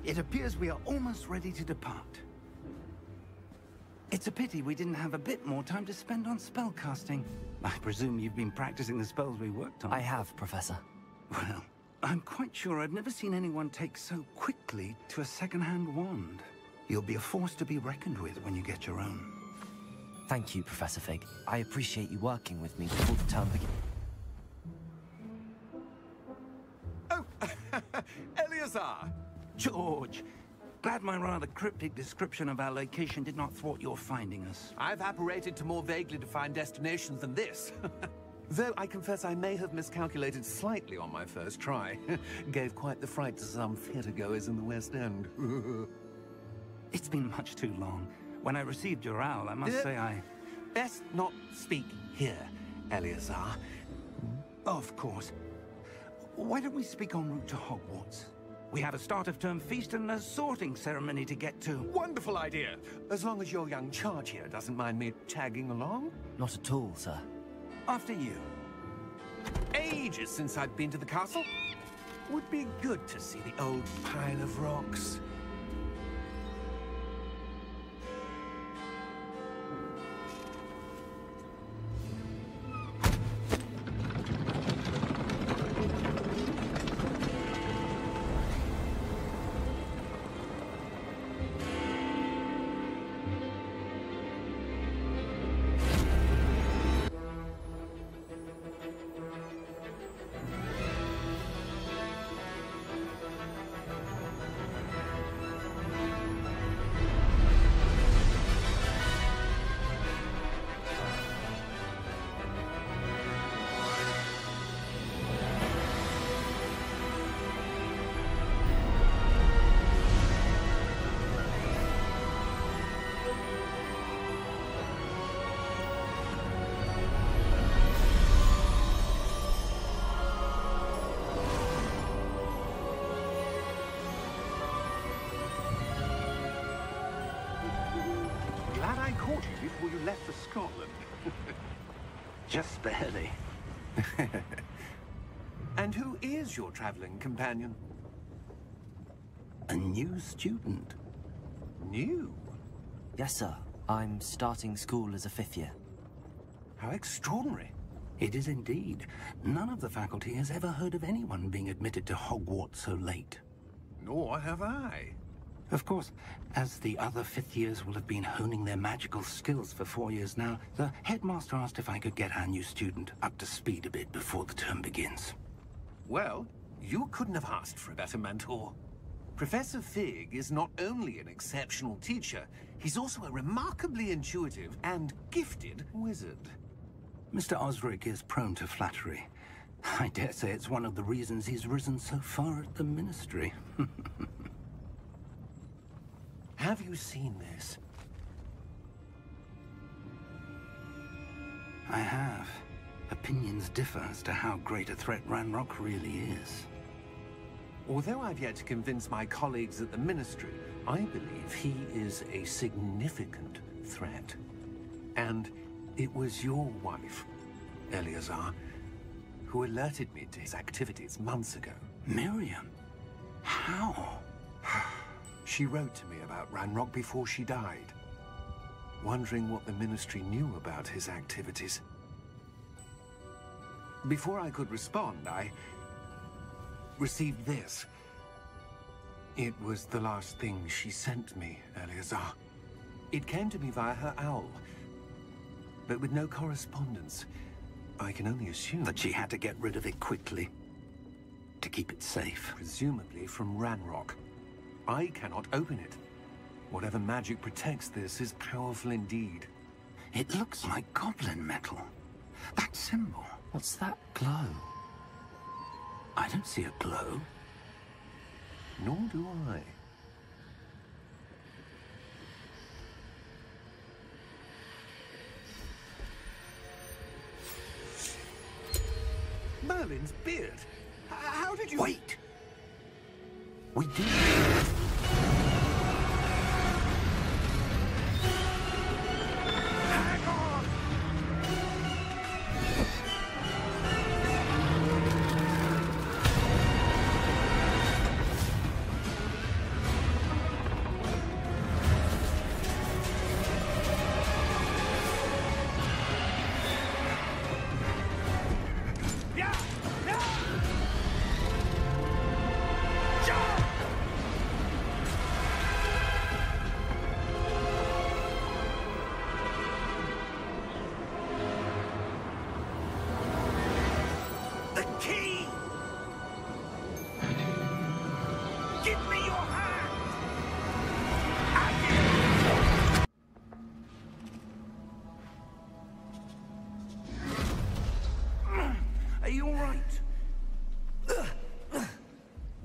It appears we are almost ready to depart. It's a pity we didn't have a bit more time to spend on spellcasting. I presume you've been practicing the spells we worked on. I have, Professor. Well, I'm quite sure I've never seen anyone take so quickly to a second-hand wand. You'll be a force to be reckoned with when you get your own. Thank you, Professor Fig. I appreciate you working with me before the term begins. Oh, Eleazar! George! Glad my rather cryptic description of our location did not thwart your finding us. I've apparated to more vaguely defined destinations than this. Though I confess I may have miscalculated slightly on my first try. Gave quite the fright to some theatergoers in the West End. It's been much too long. When I received your owl, I must say I... Best not speak here, Eleazar. Of course. Why don't we speak en route to Hogwarts? We have a start-of-term feast and a sorting ceremony to get to. Wonderful idea! As long as your young charge here doesn't mind me tagging along. Not at all, sir. After you. Ages since I've been to the castle. Would be good to see the old pile of rocks. Glad I caught you before you left for Scotland. Just barely. And who is your traveling companion? A new student. New? Yes, sir. I'm starting school as a 5th year. How extraordinary. It is indeed. None of the faculty has ever heard of anyone being admitted to Hogwarts so late. Nor have I. Of course, as the other 5th years will have been honing their magical skills for 4 years now, the headmaster asked if I could get our new student up to speed a bit before the term begins. Well, you couldn't have asked for a better mentor. Professor Fig is not only an exceptional teacher, he's also a remarkably intuitive and gifted wizard. Mr. Osric is prone to flattery. I dare say it's one of the reasons he's risen so far at the Ministry. Have you seen this? I have. Opinions differ as to how great a threat Ranrock really is. Although I've yet to convince my colleagues at the Ministry, I believe he is a significant threat. And it was your wife, Eleazar, who alerted me to his activities months ago. Miriam? How? She wrote to me about Ranrock before she died, wondering what the Ministry knew about his activities. Before I could respond, I received this. It was the last thing she sent me, Eleazar. It came to me via her owl, but with no correspondence. I can only assume That she had to get rid of it quickly, to keep it safe. presumably from Ranrock. I cannot open it. Whatever magic protects this is powerful indeed. It looks like goblin metal. That symbol. What's that glow? I don't see a glow. Nor do I. Merlin's beard. How did you... Wait! We did. Hang on!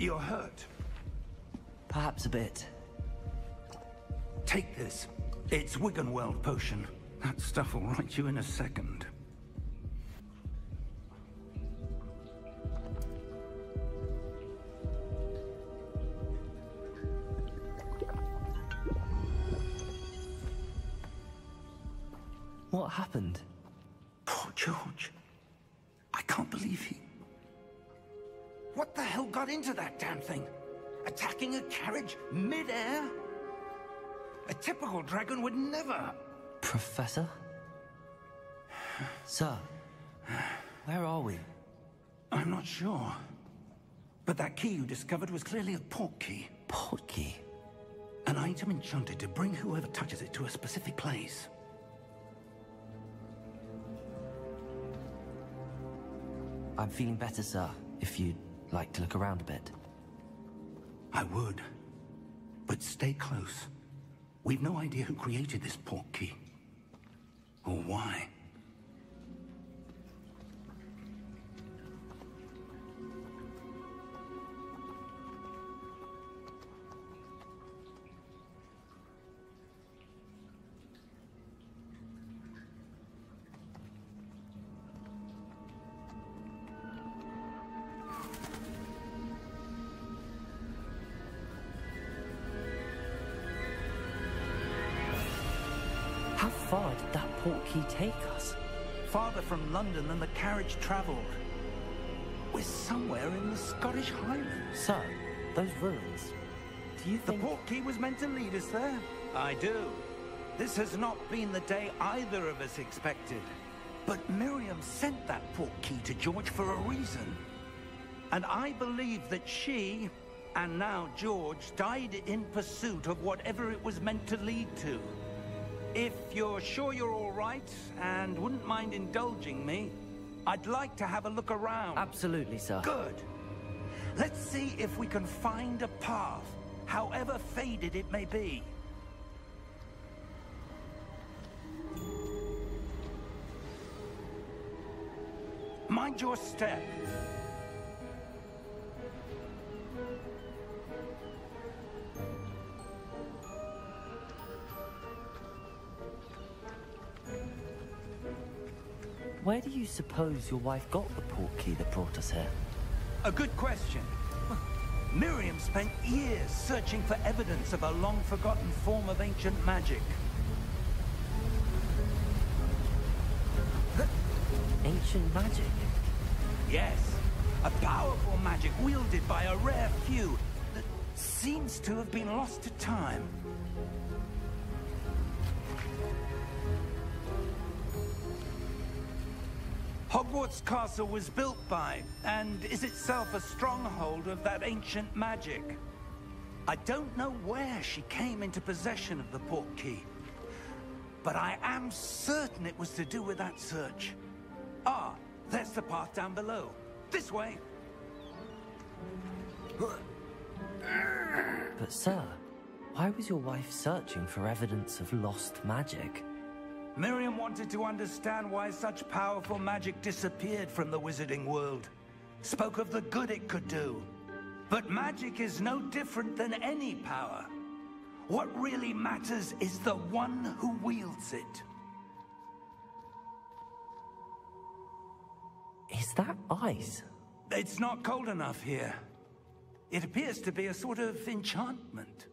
You're hurt. Perhaps a bit. Take this. It's Wiggenweld potion. That stuff will right you in a second. What happened? Poor George. I can't believe he... What the hell got into that damn thing? Attacking a carriage mid-air? A typical dragon would never... Professor? Sir, where are we? I'm not sure. But that key you discovered was clearly a port key. Port key? An item enchanted to bring whoever touches it to a specific place. I'm feeling better, sir, if you'd like to look around a bit. I would. But stay close. We've no idea who created this port key. Or why. How far did that port key take us? Farther from London than the carriage travelled. We're somewhere in the Scottish Highlands. Sir, those ruins. Do you think... The port key was meant to lead us there? I do. This has not been the day either of us expected. But Miriam sent that port key to George for a reason. And I believe that she, and now George, died in pursuit of whatever it was meant to lead to. If you're sure you're all right, and wouldn't mind indulging me, I'd like to have a look around. Absolutely, sir. Good. Let's see if we can find a path, however faded it may be. Mind your step. Where do you suppose your wife got the port key that brought us here? A good question. Miriam spent years searching for evidence of a long-forgotten form of ancient magic. Ancient magic? Yes, a powerful magic wielded by a rare few that seems to have been lost to time. Hogwarts Castle was built by, and is itself a stronghold of that ancient magic. I don't know where she came into possession of the port key, but I am certain it was to do with that search. Ah, there's the path down below. This way. But sir, why was your wife searching for evidence of lost magic? Miriam wanted to understand why such powerful magic disappeared from the wizarding world. Spoke of the good it could do. But magic is no different than any power. What really matters is the one who wields it. Is that ice? It's not cold enough here. It appears to be a sort of enchantment.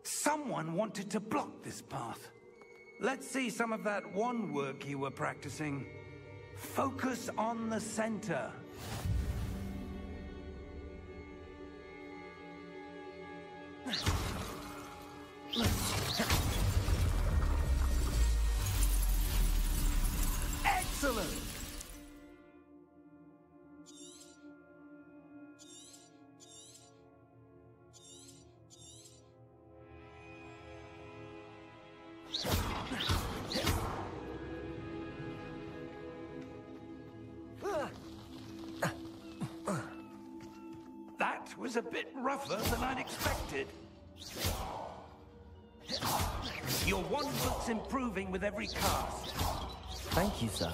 Someone wanted to block this path. Let's see some of that wand work you were practicing. Focus on the center. Excellent! That was a bit rougher than I'd expected. Your wand looks improving with every cast. Thank you, sir.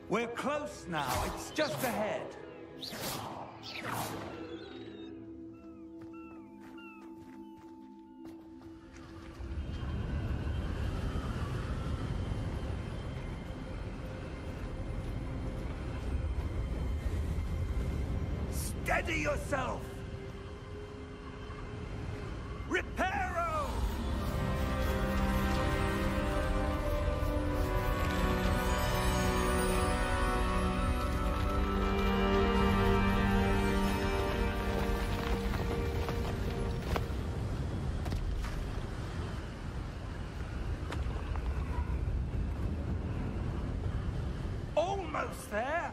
We're close now. It's just ahead. Steady yourself! Reparo! Almost there!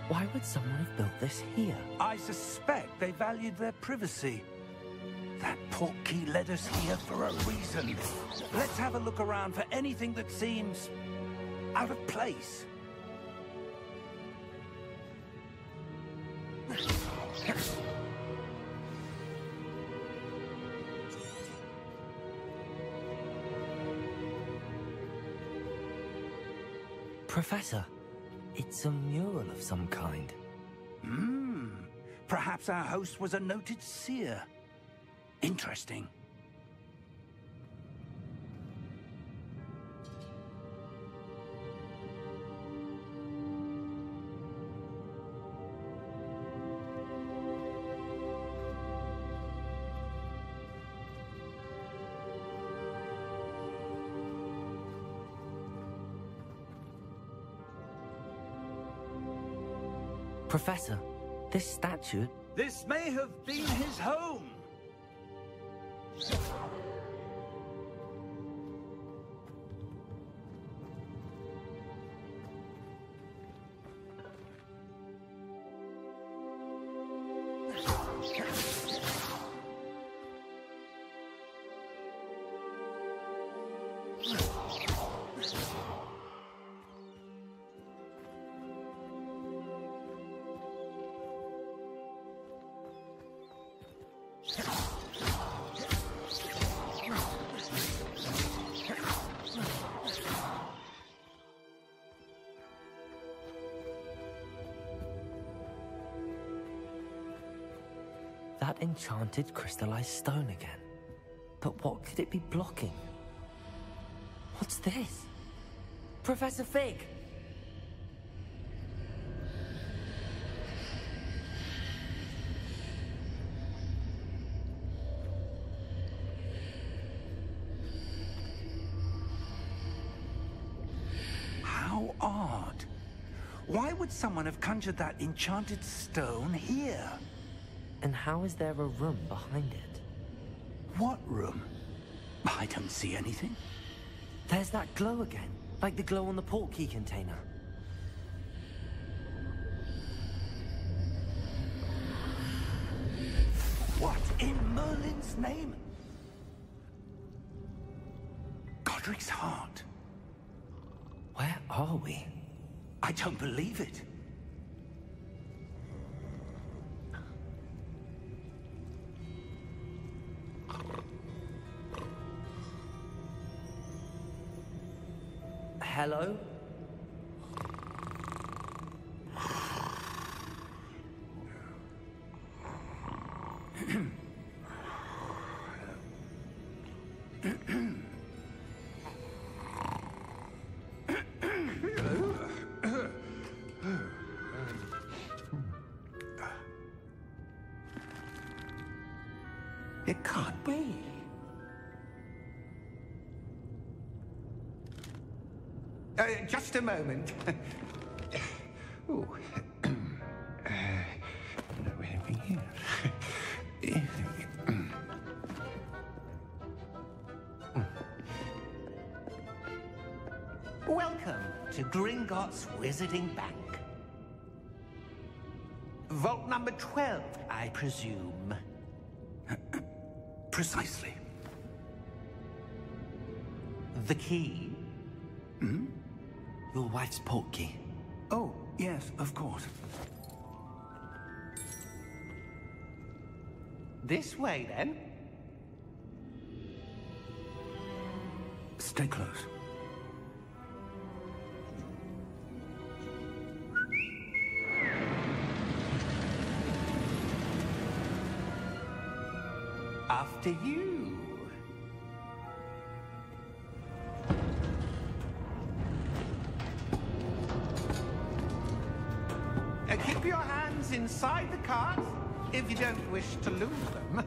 Why would someone have built this here? I suspect they valued their privacy. That portkey led us here for a reason. Let's have a look around for anything that seems out of place. Professor, it's a mural of some kind. Perhaps our host was a noted seer. Interesting. Professor, this statue... This may have been his home. That enchanted crystallized stone again. But what could it be blocking? What's this? Professor Fig! How odd. Why would someone have conjured that enchanted stone here? And how is there a room behind it? What room? I don't see anything. There's that glow again, like the glow on the portkey container. What in Merlin's name? Godric's heart. Where are we? I don't believe it. Hello? It can't be. Just a moment. Ooh. Anything here? Welcome to Gringotts Wizarding Bank. Vault number 12, I presume. Precisely. The key? Hmm? Your wife's portkey. Oh, yes, of course. This way, then. Stay close. After you. Keep your hands inside the cart if you don't wish to lose them.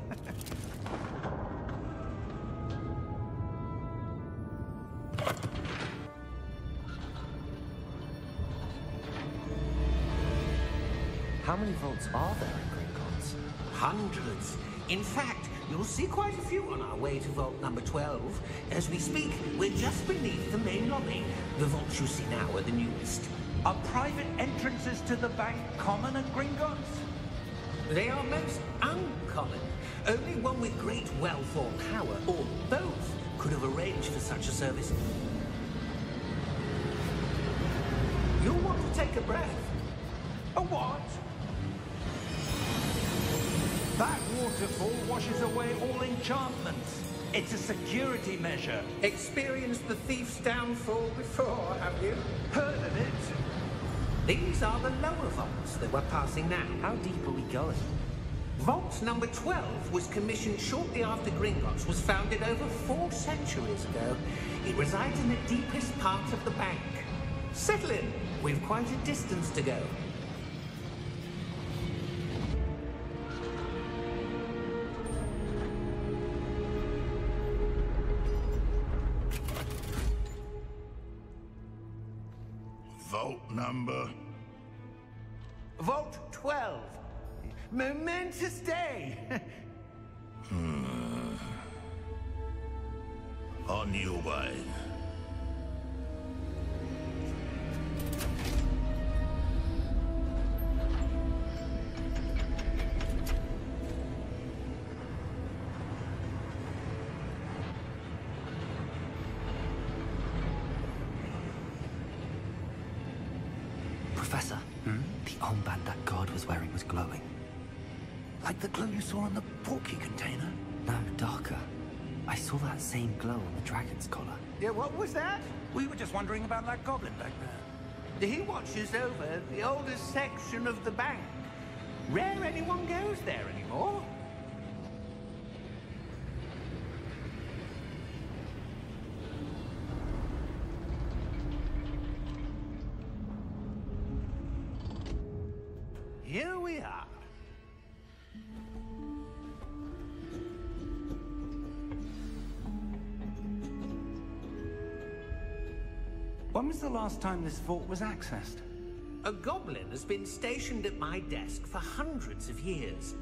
How many vaults are there in Gringotts? Hundreds. In fact, you'll see quite a few on our way to vault number 12. As we speak, we're just beneath the main lobby. The vaults you see now are the newest. Are private entrances to the bank common at Gringotts? They are most uncommon. Only one with great wealth or power, or both, could have arranged for such a service. You'll want to take a breath. A what? That waterfall washes away all enchantments. It's a security measure. Experienced the thief's downfall before, have you? Heard of it? These are the lower vaults that we're passing now. How deep are we going? Vault number 12 was commissioned shortly after Gringotts was founded over 4 centuries ago. It resides in the deepest part of the bank. Settle in. We've quite a distance to go. Vault number? Vault 12. Momentous day. On your way. Professor, the armband that guard was wearing was glowing. Like the glow you saw on the portkey container? No, darker. I saw that same glow on the dragon's collar. Yeah, what was that? We were just wondering about that goblin back there. He watches over the oldest section of the bank. Rare anyone goes there anymore. Here we are. When was the last time this vault was accessed? A goblin has been stationed at my desk for hundreds of years.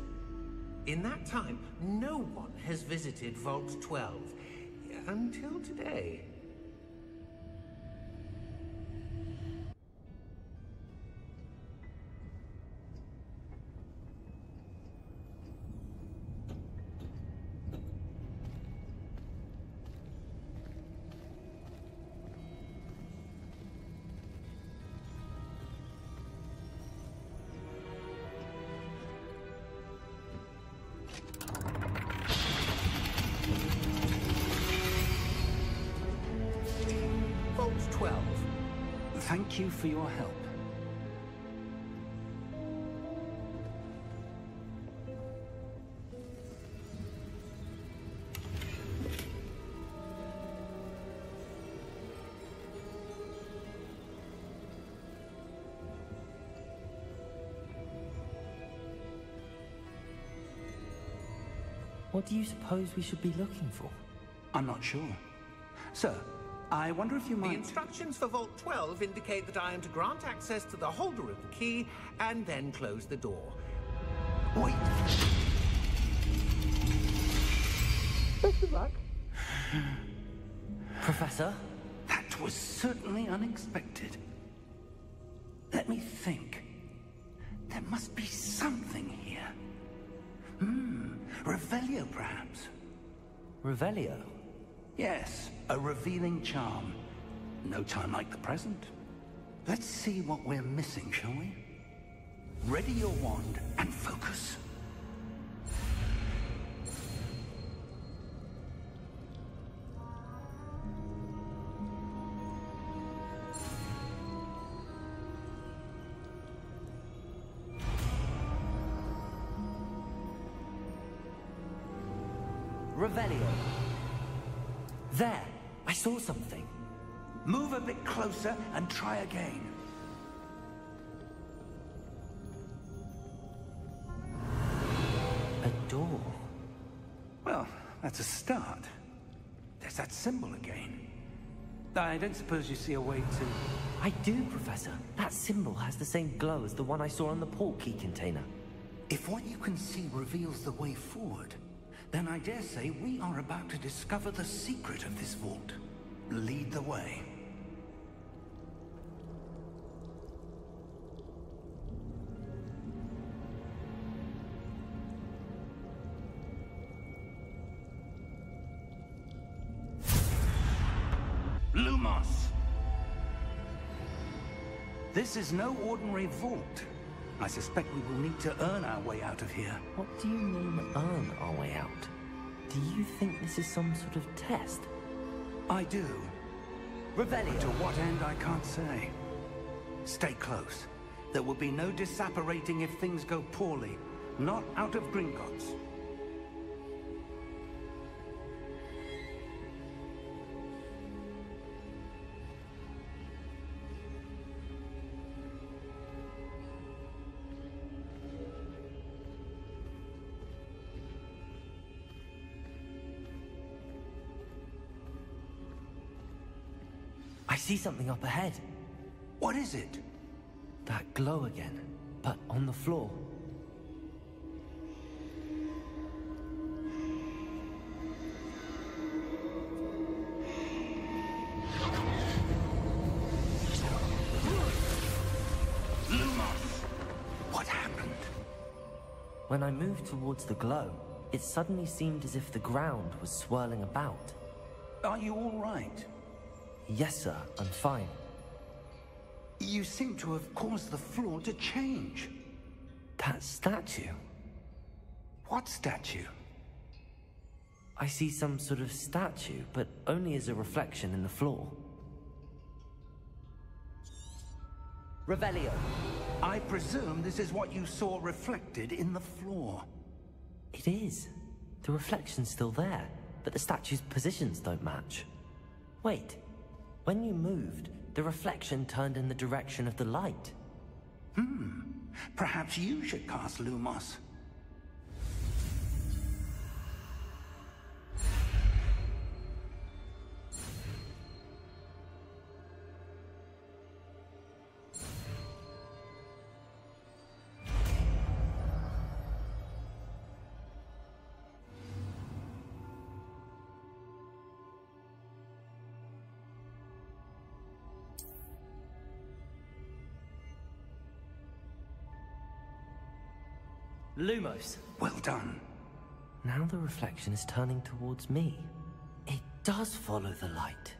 In that time, no one has visited Vault 12. Until today. Vault 12. Thank you for your help. What do you suppose we should be looking for? I'm not sure. Sir, I wonder if you might... The instructions for Vault 12 indicate that I am to grant access to the holder of the key and then close the door. Wait. Best of luck. Professor? That was certainly unexpected. Let me think. There must be something here. Revelio, perhaps. Revelio? Yes, a revealing charm. No time like the present. Let's see what we're missing, shall we? Ready your wand and focus. Revelio. There! I saw something. Move a bit closer and try again. A door. Well, that's a start. There's that symbol again. I don't suppose you see a way to... I do, Professor. That symbol has the same glow as the one I saw on the port key container. If what you can see reveals the way forward, then I dare say we are about to discover the secret of this vault. Lead the way. Lumos! This is no ordinary vault. I suspect we will need to earn our way out of here. What do you mean, earn our way out? Do you think this is some sort of test? I do. Revelio. To what end, I can't say. Stay close. There will be no disapparating if things go poorly. Not out of Gringotts. I see something up ahead. What is it? That glow again, but on the floor. Lumos! What happened? When I moved towards the glow, it suddenly seemed as if the ground was swirling about. Are you all right? Yes, sir, I'm fine. You seem to have caused the floor to change. That statue? What statue? I see some sort of statue, but only as a reflection in the floor. Revelio. I presume this is what you saw reflected in the floor. It is. The reflection's still there, but the statue's positions don't match. Wait. When you moved, the reflection turned in the direction of the light. Perhaps you should cast Lumos. Lumos. Well done. Now the reflection is turning towards me. It does follow the light.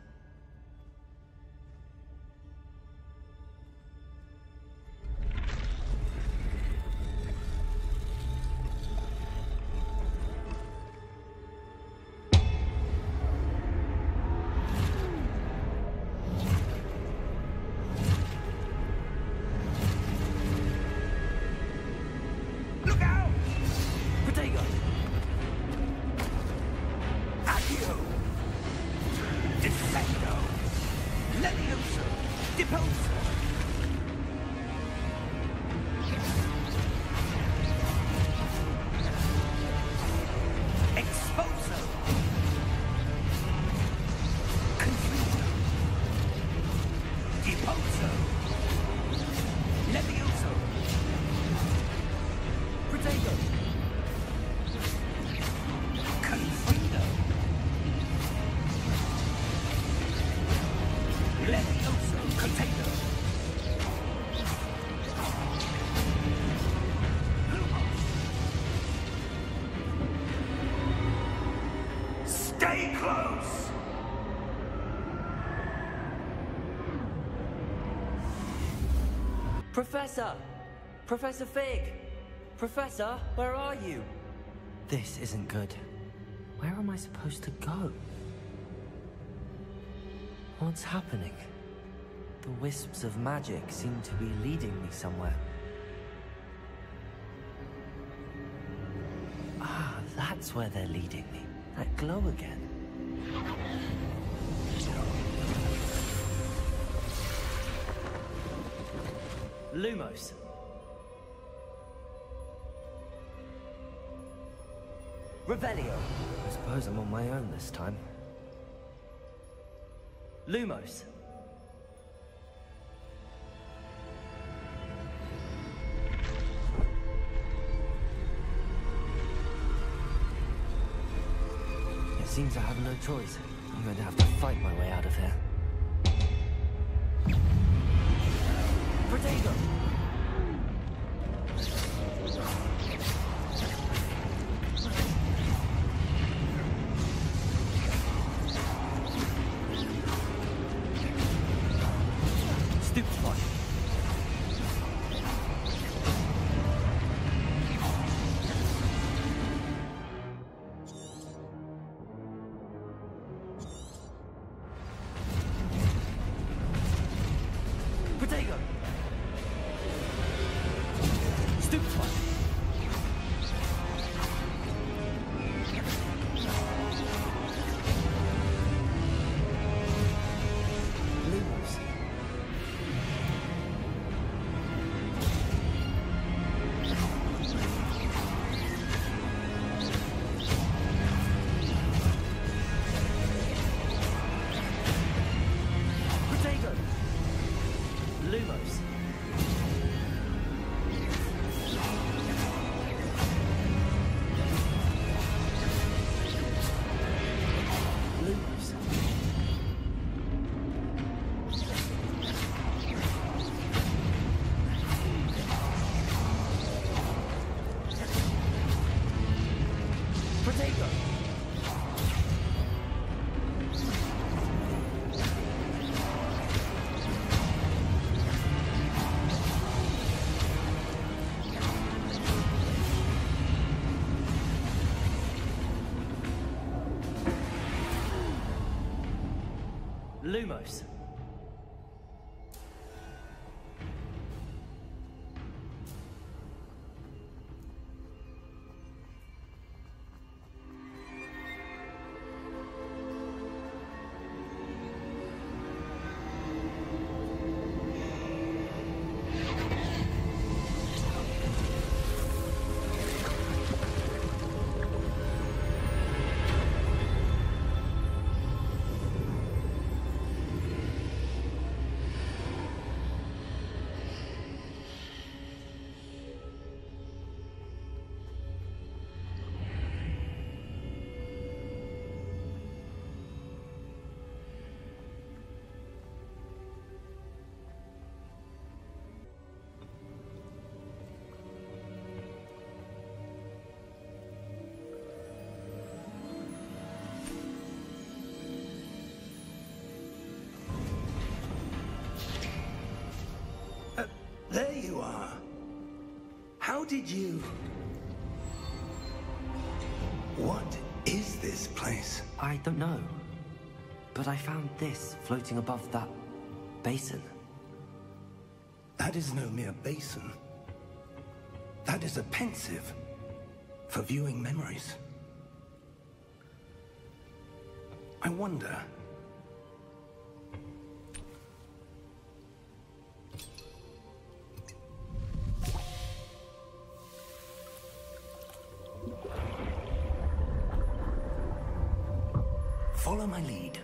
Stay close! Professor! Professor Fig! Professor, where are you? This isn't good. Where am I supposed to go? What's happening? The wisps of magic seem to be leading me somewhere. Ah, that's where they're leading me. That glow again. Lumos. Revelio. I suppose I'm on my own this time. Lumos. It seems I have no choice. I'm going to have to fight my way out of here. Protego! Lumos. There you are. How did you... What is this place? I don't know. But I found this floating above that basin. That is no mere basin. That is a pensive for viewing memories. I wonder... Follow my lead.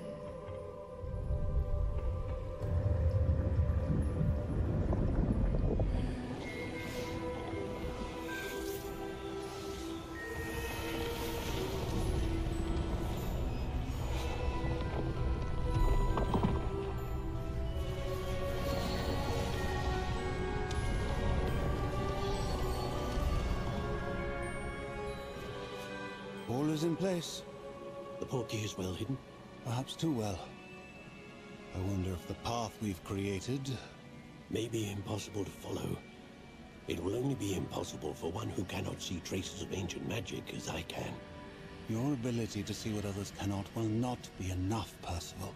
All is in place. The portkey is well hidden? Perhaps too well. I wonder if the path we've created... May be impossible to follow. It will only be impossible for one who cannot see traces of ancient magic as I can. Your ability to see what others cannot will not be enough, Percival.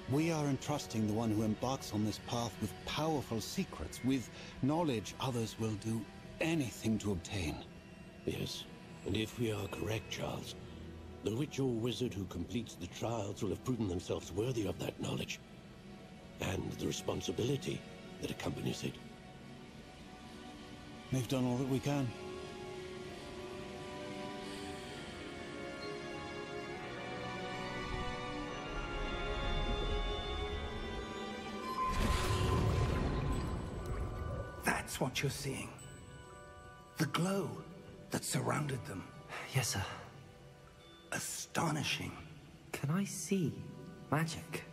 We are entrusting the one who embarks on this path with powerful secrets, with knowledge others will do anything to obtain. Yes, and if we are correct, Charles, the witch or wizard who completes the trials will have proven themselves worthy of that knowledge, and the responsibility that accompanies it. We've done all that we can. That's what you're seeing. The glow that surrounded them. Yes, sir. Astonishing. Can I see magic?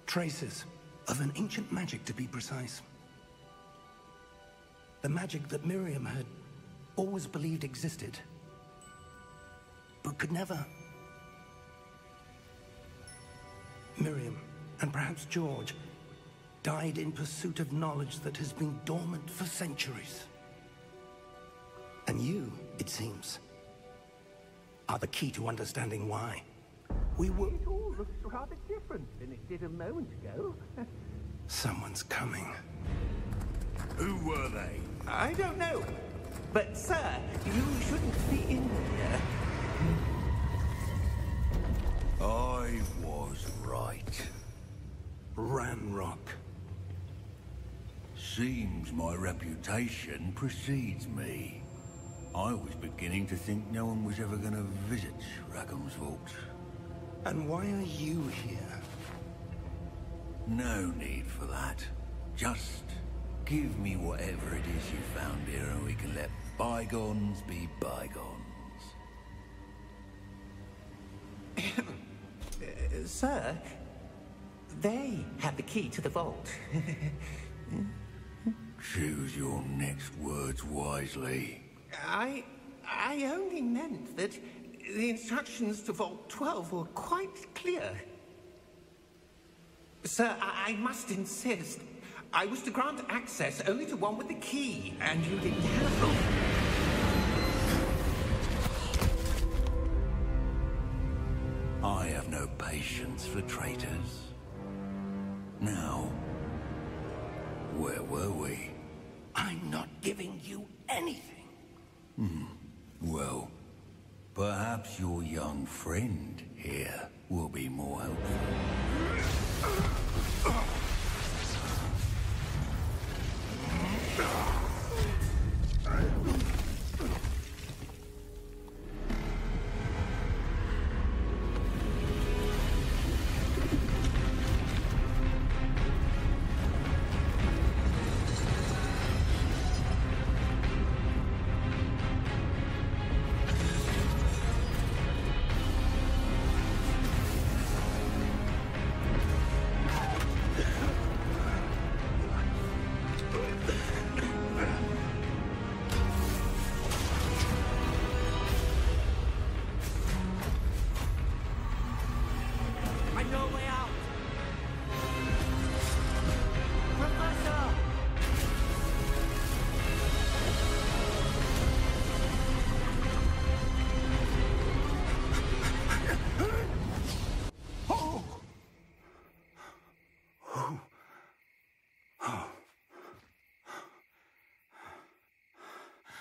Traces of an ancient magic, to be precise. The magic that Miriam had always believed existed, but could never. Miriam, and perhaps George, died in pursuit of knowledge that has been dormant for centuries. And you, it seems, are the key to understanding why. We were... It all looks rather different than it did a moment ago. Someone's coming. Who were they? I don't know. But, sir, you shouldn't be in here. I was right. Ranrock. Seems my reputation precedes me. I was beginning to think no one was ever going to visit Rackham's vault. And why are you here? No need for that. Just give me whatever it is you found here and we can let bygones be bygones. Sir, they have the key to the vault. Choose your next words wisely. I only meant that the instructions to Vault 12 were quite clear. Sir, I must insist. I was to grant access only to one with the key, and you didn't have them. I have no patience for traitors. Now, where were we? I'm not giving you anything. Well, perhaps your young friend here will be more helpful.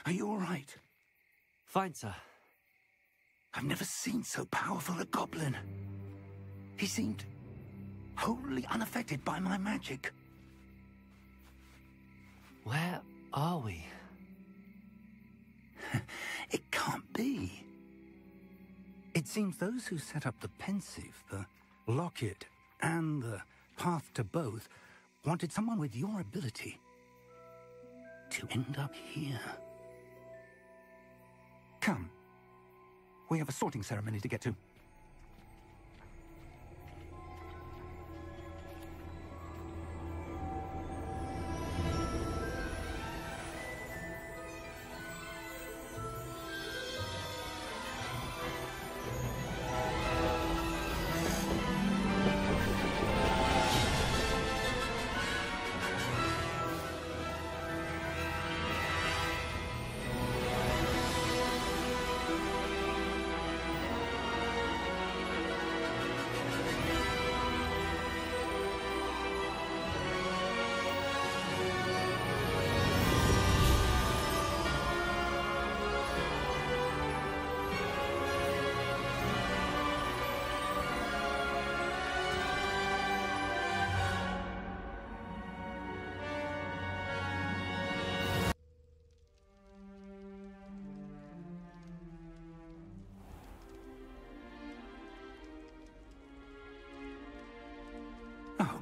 Are you all right? Fine, sir. I've never seen so powerful a goblin. He seemed wholly unaffected by my magic. Where are we? It can't be. It seems those who set up the pensive, the locket, and the path to both wanted someone with your ability to end up here. Come. We have a sorting ceremony to get to.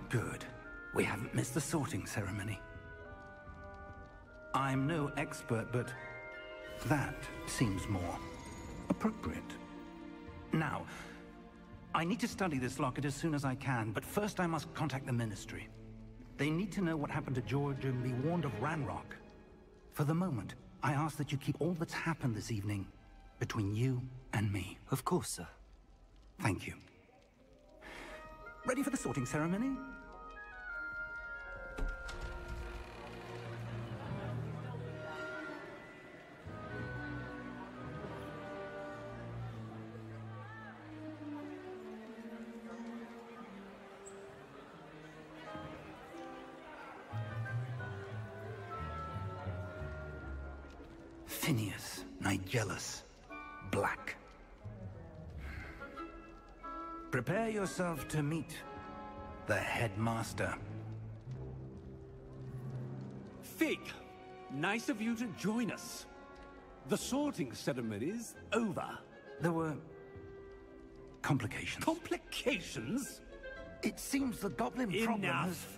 Good. We haven't missed the sorting ceremony. I'm no expert, but that seems more appropriate. Now, I need to study this locket as soon as I can, but first I must contact the Ministry. They need to know what happened to George and be warned of Ranrock. For the moment, I ask that you keep all that's happened this evening between you and me. Of course, sir. Thank you. Ready for the sorting ceremony? Phineas, Nigellus, Black. Prepare yourself to meet the headmaster. Fig, nice of you to join us. The sorting ceremony's over. There were complications. Complications? It seems the goblin problem has... Enough!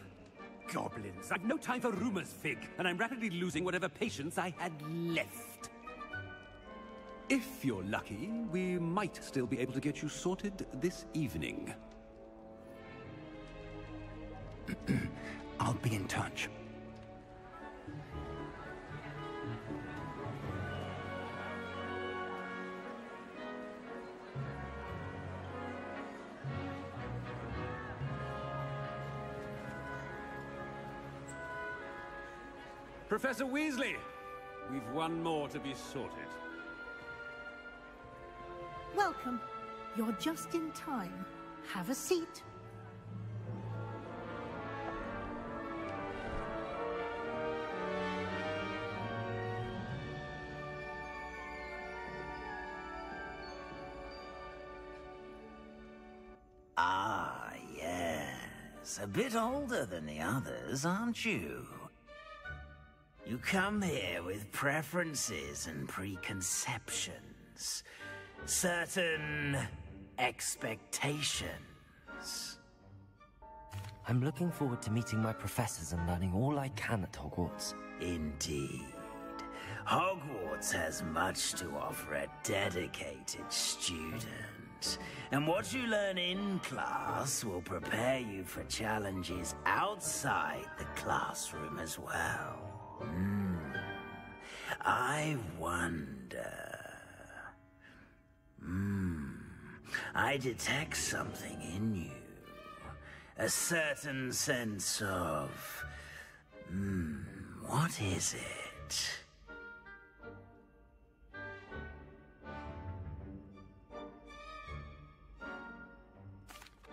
Goblins. I've no time for rumors, Fig, and I'm rapidly losing whatever patience I had left. If you're lucky, we might still be able to get you sorted this evening. I'll be in touch. Professor Weasley, we've one more to be sorted. Welcome. You're just in time. Have a seat. Ah, yes. A bit older than the others, aren't you? You come here with preferences and preconceptions. Certain expectations. I'm looking forward to meeting my professors and learning all I can at Hogwarts. Indeed. Hogwarts has much to offer a dedicated student. And what you learn in class will prepare you for challenges outside the classroom as well. I wonder... I detect something in you. A certain sense of... what is it?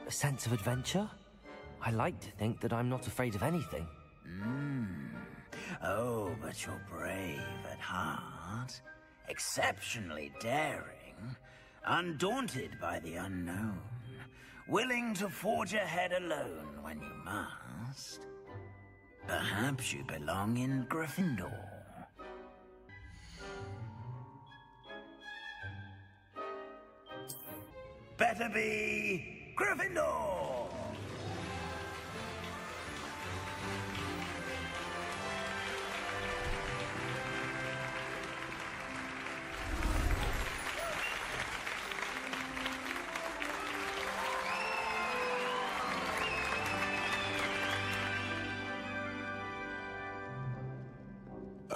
A sense of adventure? I like to think that I'm not afraid of anything. Oh, but you're brave at heart. Exceptionally daring. Undaunted by the unknown. Willing to forge ahead alone when you must. Perhaps you belong in Gryffindor. Better be Gryffindor!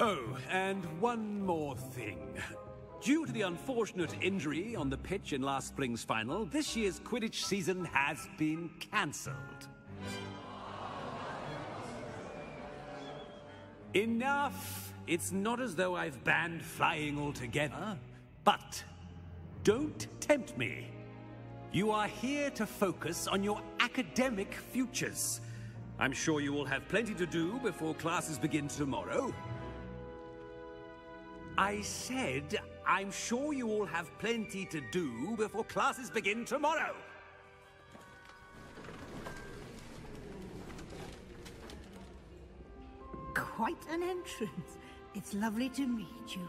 Oh, and one more thing. Due to the unfortunate injury on the pitch in last spring's final, this year's Quidditch season has been cancelled. Enough! It's not as though I've banned flying altogether, but don't tempt me. You are here to focus on your academic futures. I'm sure you will have plenty to do before classes begin tomorrow. I said, I'm sure you all have plenty to do before classes begin tomorrow. Quite an entrance. It's lovely to meet you.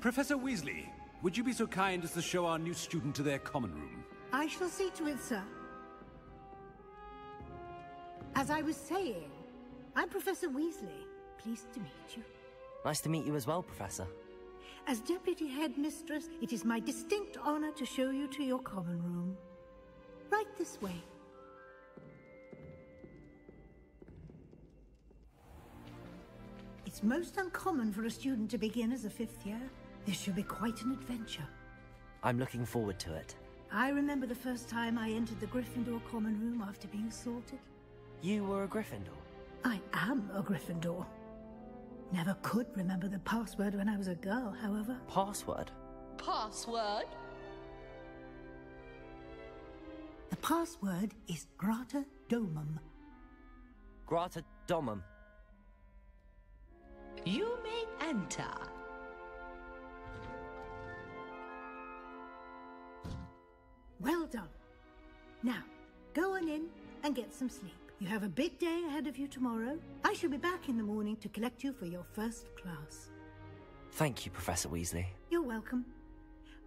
Professor Weasley, would you be so kind as to show our new student to their common room? I shall see to it, sir. As I was saying, I'm Professor Weasley. Pleased to meet you. Nice to meet you as well, Professor. As Deputy Headmistress, it is my distinct honor to show you to your common room. Right this way. It's most uncommon for a student to begin as a 5th year. This should be quite an adventure. I'm looking forward to it. I remember the first time I entered the Gryffindor common room after being assaulted. You were a Gryffindor? I am a Gryffindor. Never could remember the password when I was a girl, however. Password? Password? The password is Grata Domum. Grata Domum. You may enter. Well done. Now, go on in and get some sleep. You have a big day ahead of you tomorrow. I shall be back in the morning to collect you for your first class. Thank you, Professor Weasley. You're welcome.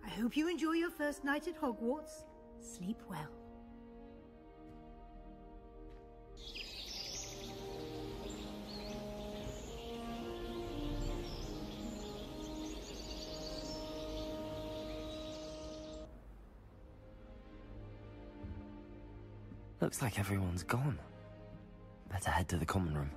I hope you enjoy your first night at Hogwarts. Sleep well. Looks like everyone's gone. Better head to the common room.